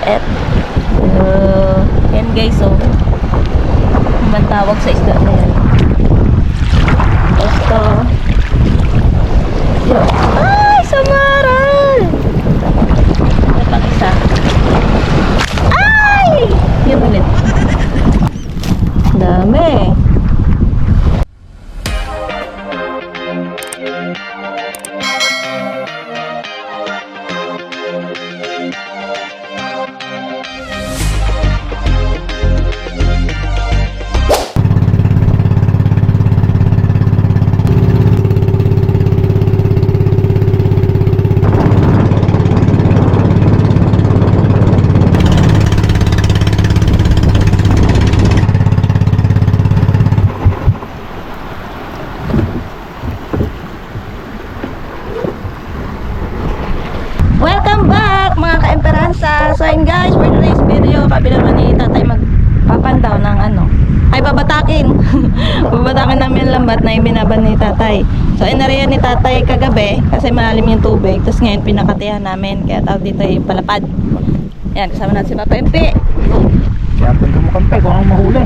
et. Yan guys, oh. Man tawag sa isda na yan. Basta. Ay, samaral! May pang isa. Ay! Yan ulit. Dami. Welcome back mga ka-Emperanza. So ayun guys, for today's video, kami naman ni tatay magpapandaw ng ano, ay babatakin. Babatakin namin yung lambat na ibinaban ni tatay. So inariyan ni tatay kagabi kasi malalim yung tubig. Tapos ngayon pinakatihan namin, kaya tawag dito yung palapad. Yan, kasama natin si Papa Empe. Kaya kung kumukampi, kung anong mahuli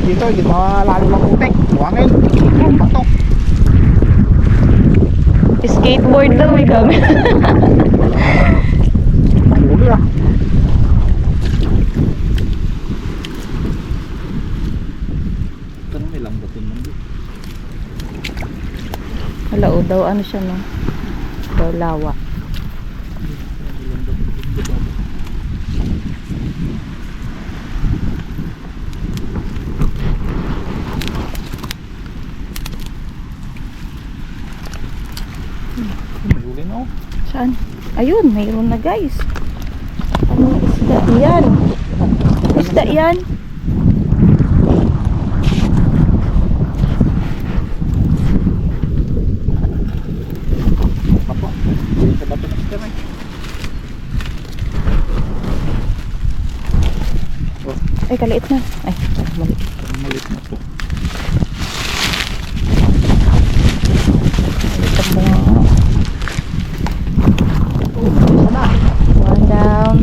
dito, yung mga lalim ng putik, buwangin, patok. Skateboard daw may kami. Mahuli ah. Ito na may lambatin lang dito. Wala o daw, ano siya no? Daw lawa. Mahuli na oh. Saan? Ayun, mayroon na guys. Ano isda yan? Isda yan? Papo, sa bato na siya Ay, kaliit na. Ay, maliit. maliit na po. One down.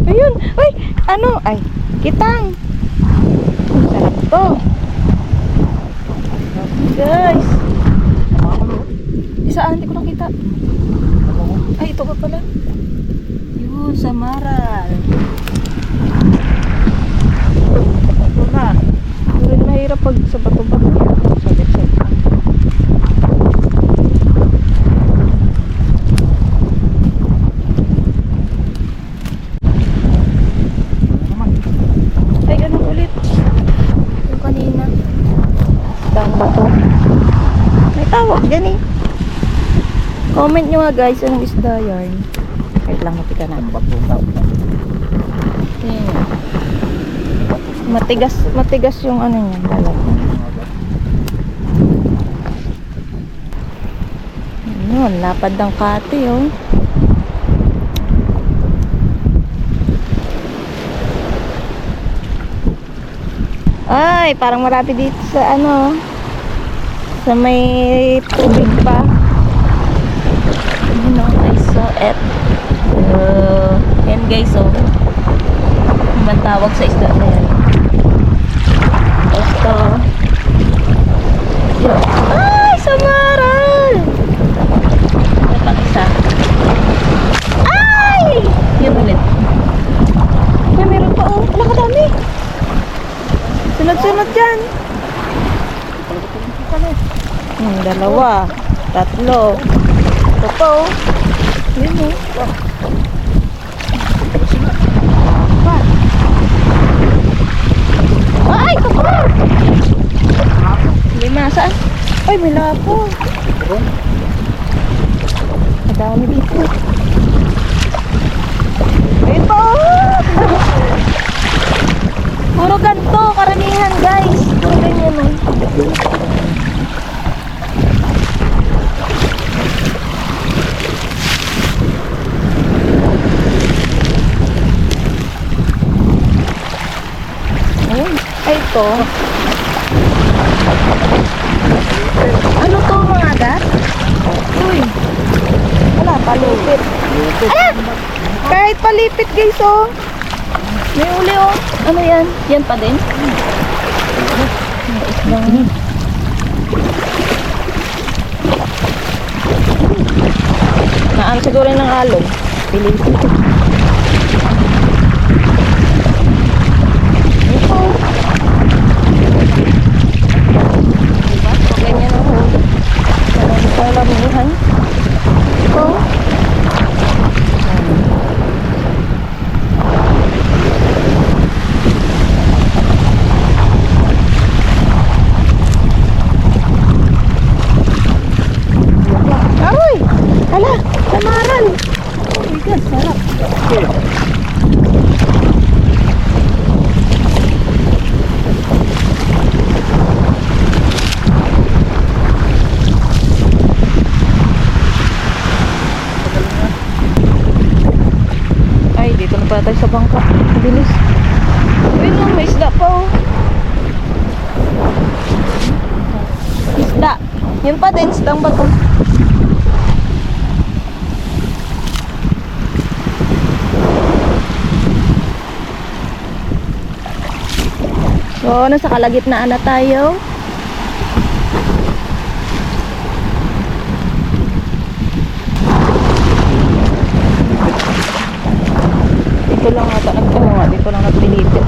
Ayun! Uy! Ano? Ay, kitang! Sarap to! Guys! Isaan, hindi ko nakita. Ay, ito pa pala. Yun, samaral. Ito na. Pero mahirap pag sa bato-bato. Sabit-sabit. Ay, ganun ulit. Yung kanina. Isang bato. May tawag dyan eh. Comment nyo nga guys, anong isda yarn. Wait lang, matika na. Matigas yung ano niya, balat. Yun, lapad ng kate oh. Ay, parang marami dito sa ano, sa may tubig pa. You know, I saw it. Yan guys, oh. Man tawag sa isda na yan. Basta. Ay, samaral! May pang isa. Ay! Yan ulit. Ay, meron pa, oh. Wala ka dami. Sunod-sunod dyan. Dalawa. Tatlo. Ito pa, oh. Yun, oh. Ay, ito pa. Lima, saan? Ay, may lapo. Madami dito. Ito. Puro ganito, karamihan guys. Puro ganyan, oh. to? Ano to, mga agat? Uy. Wala, palipit. Ah! Kahit palipit guys, oh. May uli, oh. Ano yan? Yan pa din? Naan siguro ng alog. Pilipit. Ito. Diba? So, ganyan ang huli. Marami sa lamihan. Ito. Aroy! Hala! Samaran! Oh my God, sarap. Ay, dito na pala tayo sa bangka. Bilis. Uy lang, may isda pa, oh. Isda. Yun pa din, isdang bato. So, nasa kalagitnaan na tayo. Dito lang ata dito lang nagpilipit.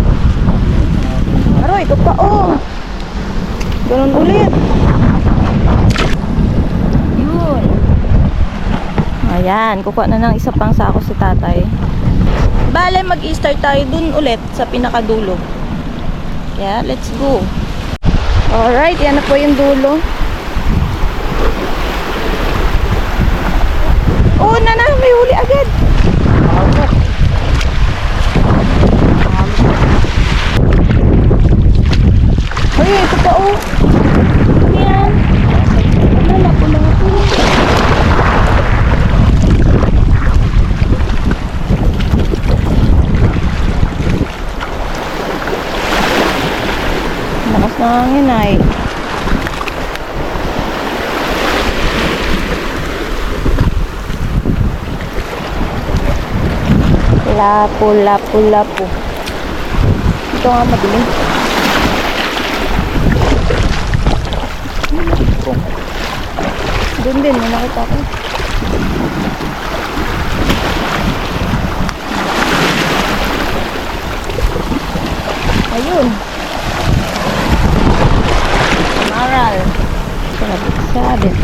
Aroy, ito pa, oh. Ganun ulit. Yun. Ayan, kukuha na ng isa pang sako si tatay. Bale, mag-i-start tayo dun ulit sa pinakadulo. Yeah, let's go. Alright, yan na po yung dulo. Oh, na, may huli agad. Ay, ito pa, oh. Ano yan? Wala po lang ito. Lakas na hangin ay. Lapo. Ito nga madilim. Doon din, may nakita ko. Ayun. Maral. Sabit.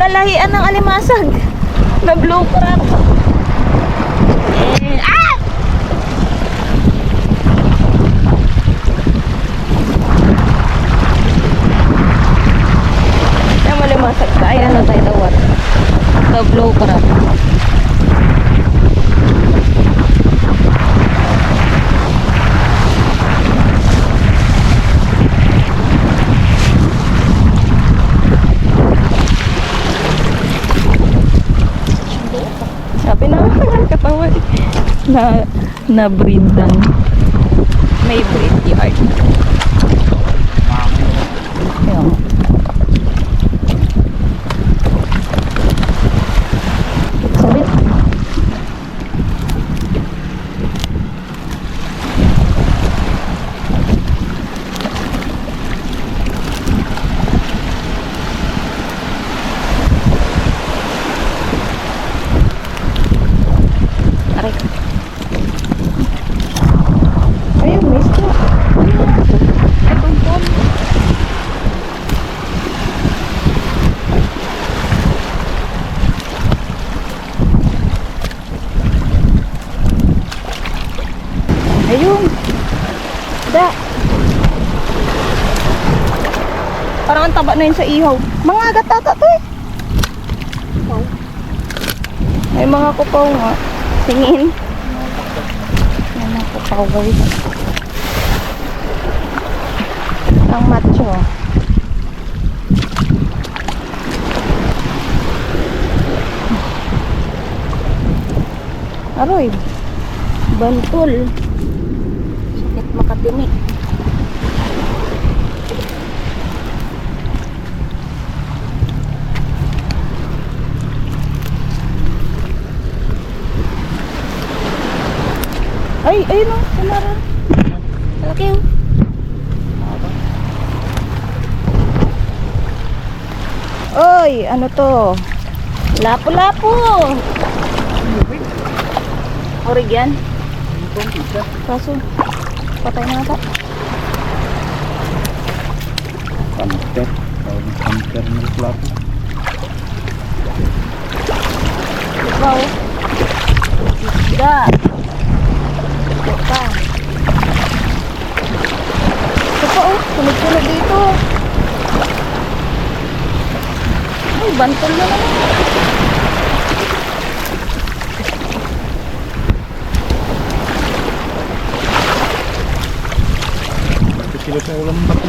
Lalahian ng alimasag na blue crab. Ah! Yung alimasag ka. Ayan na tayo tawat. The blue crab. Sabi na katawan na breed lang. May breed yard. Ayun. Sabit. Aray. Ayun, may isda. Ay, tumpon. Ayun. Da. Parang ang taba na yun sa ihaw. Mga agat ata to eh. May mga kupaw nga. Tingin. May mga kupaw guys. Ang macho. Aroy. Bantol. Sakit makatini. Ay, ayun o, kumaran. Malaki o. Oy, ano to? Lapo-lapo. Orig yan. Kaso, patay na ata. Hamster. Hamster ng plato. Ikaw. Isda. Ito pa. Ito pa oh, sunod-sunod dito. Ay, bantol na naman. Kilo sa ulam ng bato.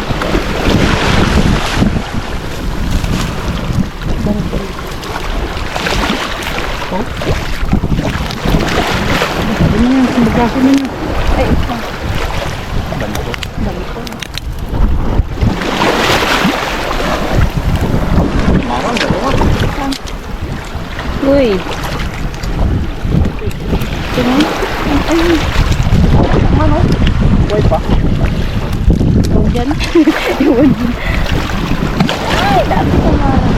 Bantol. Oh. Ano na yan? Sumagaso na niya. Ay, isa. Banto. Bantol. Marang, dalawa. Uy. Tingnan. Ay. Ano? Buhay pa. Iwan dyan. Iwan dyan. Ay, dami ko marang.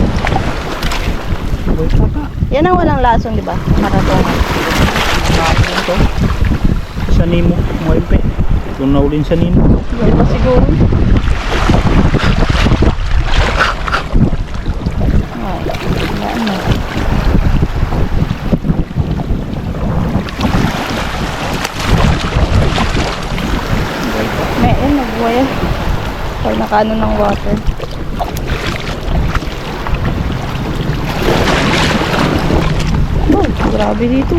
Buhay pa ka. Yan ang walang lason, di ba? Maratongan. Nakapin ito. Sa Nemo. Buhay pa. Kung naulin sa Nemo. Iwan pa siguro. Ay, wala na. Buhay pa. May nagbuhay. Pag nakaano ng water. Oh, grabe dito.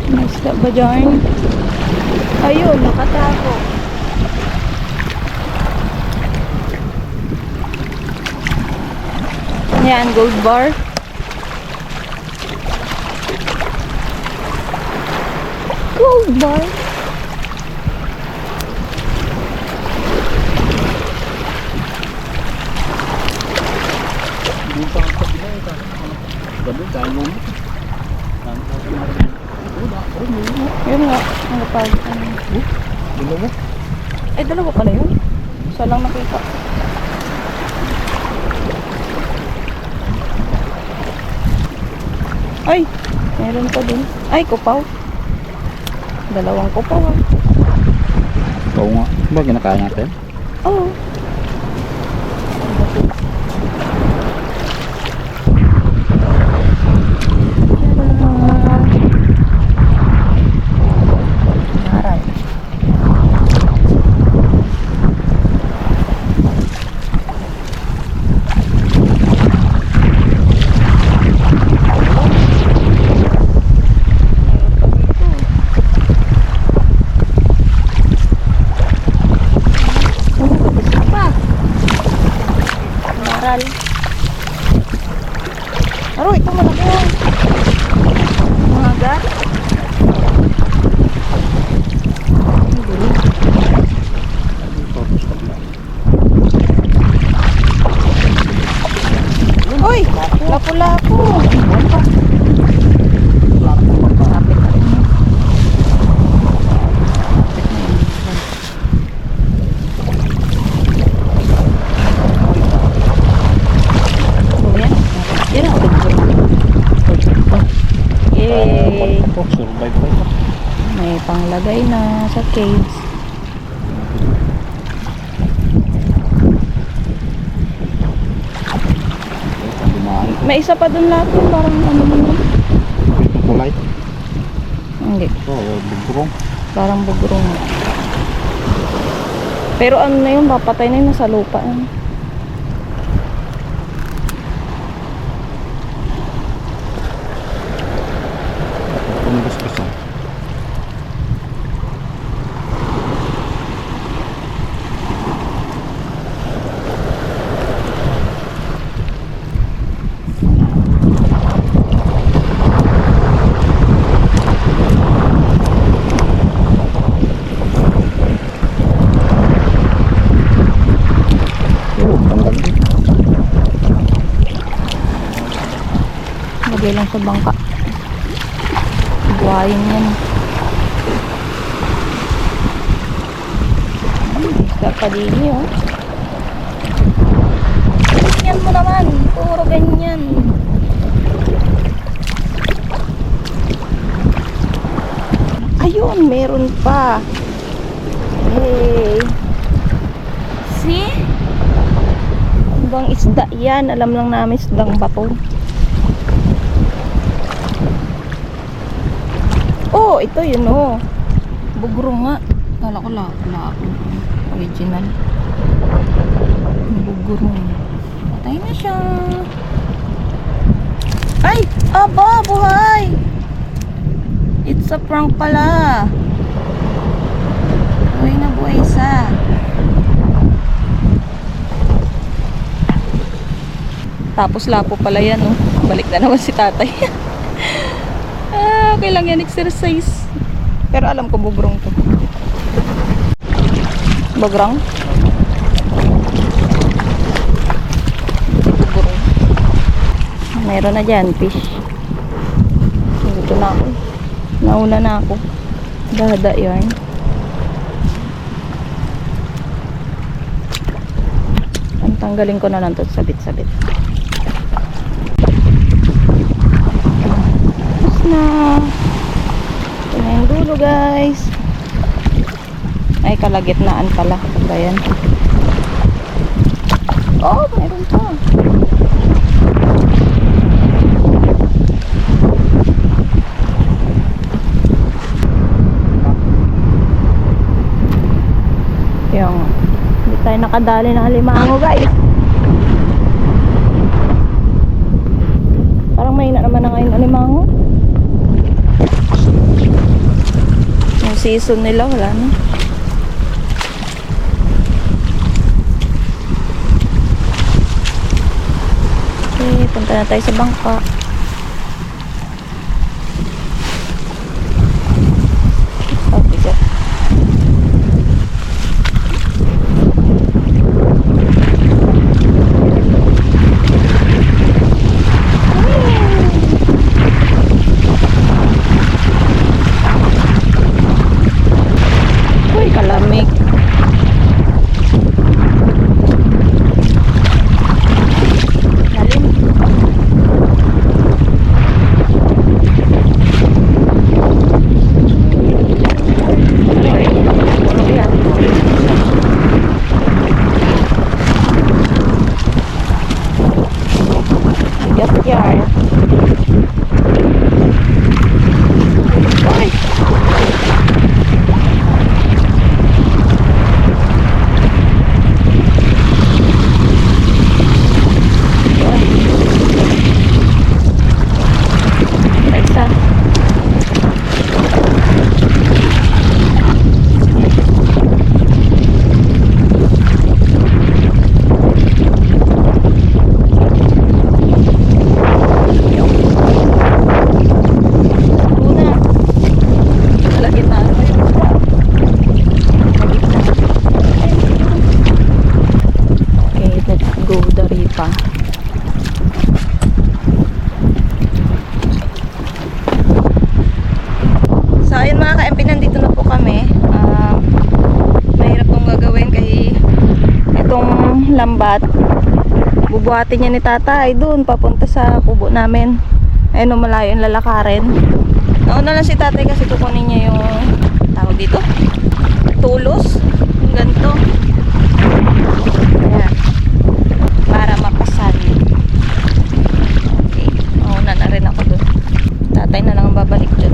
May isda ba dyan? Ayun, nakatago. Yan, gold bar. Gold bar. Buta ang kabila ito. Gabi, dahil mo. Yun nga, ang kapag. Dilo mo. Ay, dalawa pala yun. Isa lang nakita. Ay, meron pa din. Ay, kupaw. Dalawang kupaw ah. Oo nga. Ba, kinakain natin? Oo. Maray. Maral. Aro, ito malaki yun. Maga. Uy, lapu-lapu. Lapit na rin yun. Oh, yan. Yan ang ulit. Yay! Oh, survive pa ito. May panglagay na sa cage. May isa pa dun lahat yun. Parang ano yun. Ito kulay. Hindi. Oo, bugurong. Parang bugrong. Pero ano na yun, papatay na yun, nasa lupa yun. Itong basbasan. Lagay lang sa bangka. Buhayin yan. Isda pa din yun. Ganyan mo naman. Puro ganyan. Ayun, meron pa. Hey. See? Ano bang isda yan? Alam lang namin isdang bato. Oh, ito yun oh. Bugro nga. Kala ko lapo. Original. Bugro. Patay na siya. Ay! Aba! Buhay! It's a prank pala. Buhay na buhay isa. Tapos lapo pala yan oh. Balik na naman si tatay. Okay lang yan, exercise. Pero alam ko bugrong to. Bugrong? Bugrong. Meron na dyan, fish. Dito na ako. Nauna na ako. Dada yan. Ang tanggalin ko na lang to, sabit-sabit. Na ito na yung dulo guys. Ay kalagitnaan pala ba yan? Oh meron pa yung hindi tayo nakadali ng alimango guys. Parang mahina naman na ngayon alimango. Season nila wala na. Okay, punta na tayo sa bangka. Bigat. Uy, kalamig. Lalim. Bigat yan. Uy. Isa. Una. Lagi na. Okay, let's go Daripa. So ayun mga ka-MP, nandito na po kami. Mahirap pong gagawin kasi itong lambat bubuhatin niya ni tatay doon papunta sa kubo namin. Ayun, malayo yung lalakarin. Nauna lang si tatay kasi kukunin niya yung tawag dito tulos, yung ganito. Ayan, para mapasan. Okay, nauna na rin ako doon. Tatay na lang ang babalik dyan.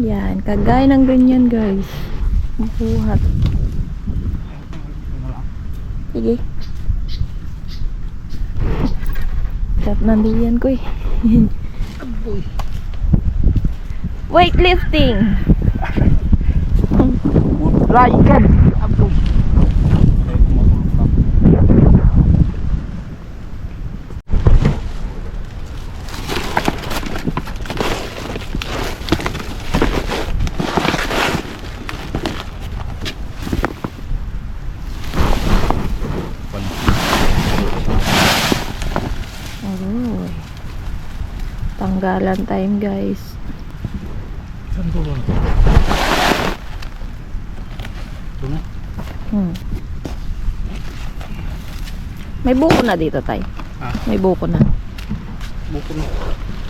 Yan, kagaya ng ganyan guys. Buhat. Sige. Tap nandiyan ko eh. weightlifting. Wala ikan. Apoy. Ay, kumahulog na. Aroy. Tanggalan time guys. Saan dulo na? Ito na. May buko na dito tay. Ah, May buko na. buko na.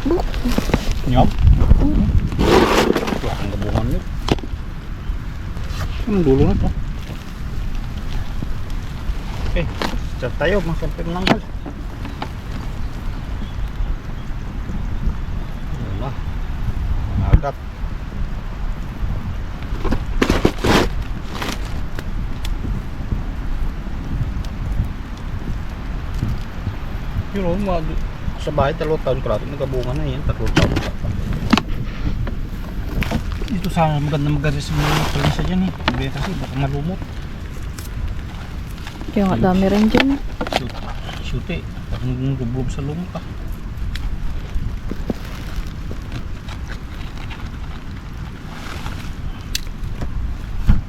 Buko. Nyop. Wala kang gabungan nyo. Anong dulo na to? Okay, start tayo mga kampeng langgal. Wala. Nagat. Pero sa bahay 2 taon ko natin nagabungan na yan, 3 taon pa. Dito sana maganda mag-aris mo yung prensa dyan eh. Hindi kasi baka malumot. Kaya nga dami rin dyan. Shoot eh. Baka nagublob sa lumot ah.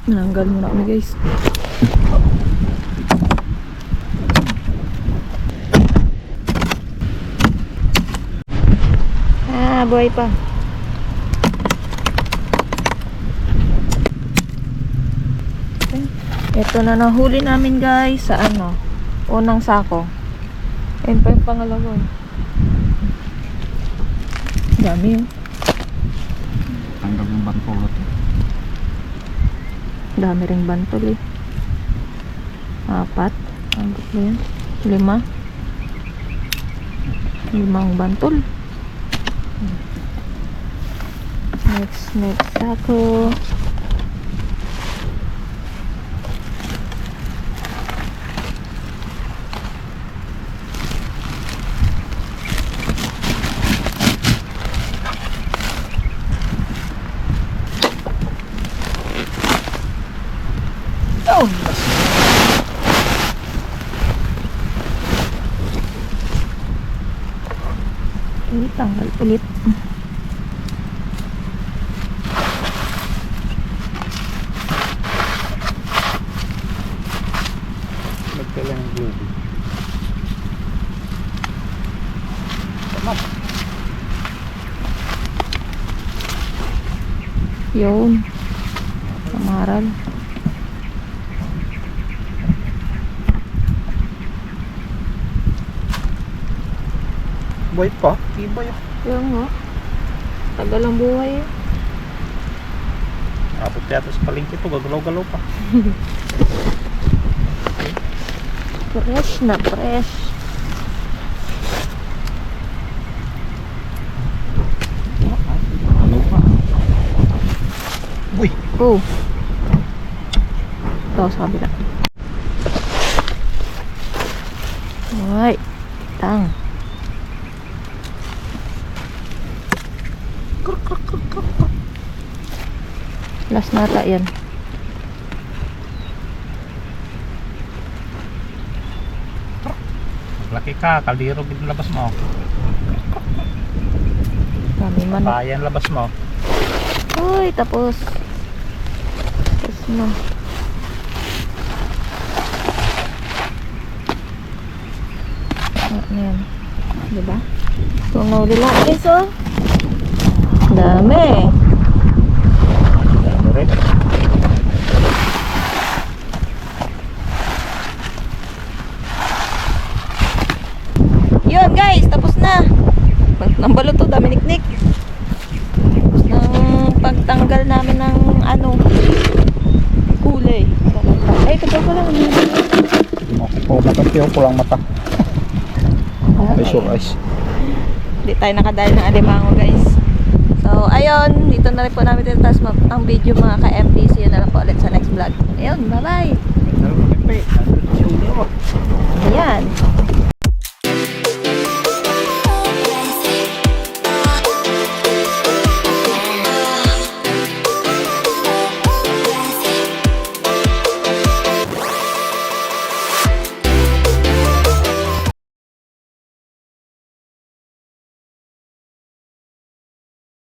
Nanggal muna kami guys. Buhay pa. Ito na nahuli namin guys sa ano, unang sako. Ayun pa yung pangalawa. Dami yun. Tanggal yung bantolo to. Dami ring bantol eh. 4. Ang ba yan? 5. 5 bantol. Next sako. Oh! Tanggal ulit. Magkailan ng globe. Tamat. Yun. Samaral. Buhay pa? Ibay ah. Yun nga. Tagal ang buhay eh. Abot yata sa palengke to, gagalaw-galaw pa. Fresh na fresh. Ano pa? Uy! Oh. Ito sa kabila. Alright. Tang. Last nata yan. Maglaki ka, kaldero din labas mo. Dami man. Bayan labas mo. Uy, tapos. Tapos na. Ano yan? Diba? Itong nahuli lang guys oh. Dami. Dami rin. Yun guys, tapos na. Nambalo to, dami niknik. Tapos ng pagtanggal namin ng ano, kulay. Ay, ito pa lang. Oh, makampiyo ko lang mata. Ay, sure eyes. Hindi tayo nakadali ng alimango guys. So, ayun. Dito na rin po namin tinatas ang video mga ka-MTC. Yun na lang po ulit sa next vlog. Ayun, bye-bye. Ayan.